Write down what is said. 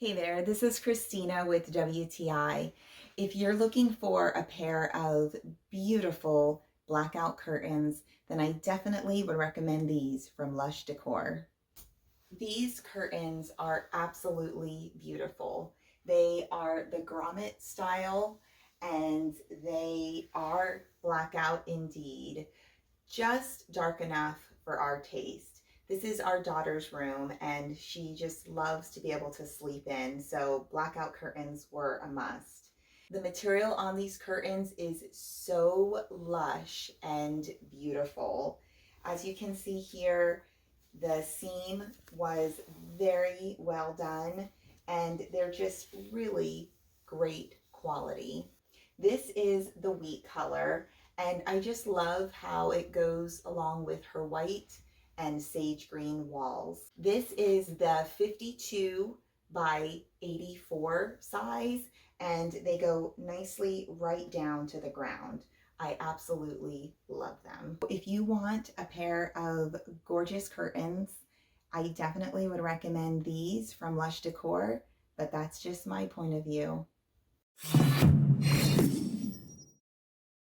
Hey there, this is Christina with WTI. If you're looking for a pair of beautiful blackout curtains, then I definitely would recommend these from Lush Decor. These curtains are absolutely beautiful. They are the grommet style and they are blackout indeed, just dark enough for our taste. This is our daughter's room and she just loves to be able to sleep in, so blackout curtains were a must. The material on these curtains is so lush and beautiful. As you can see here, the seam was very well done and they're just really great quality. This is the wheat color and I just love how it goes along with her white and sage green walls. This is the 52 by 84 size and they go nicely right down to the ground. I absolutely love them. If you want a pair of gorgeous curtains, I definitely would recommend these from Lush Decor, but that's just my point of view.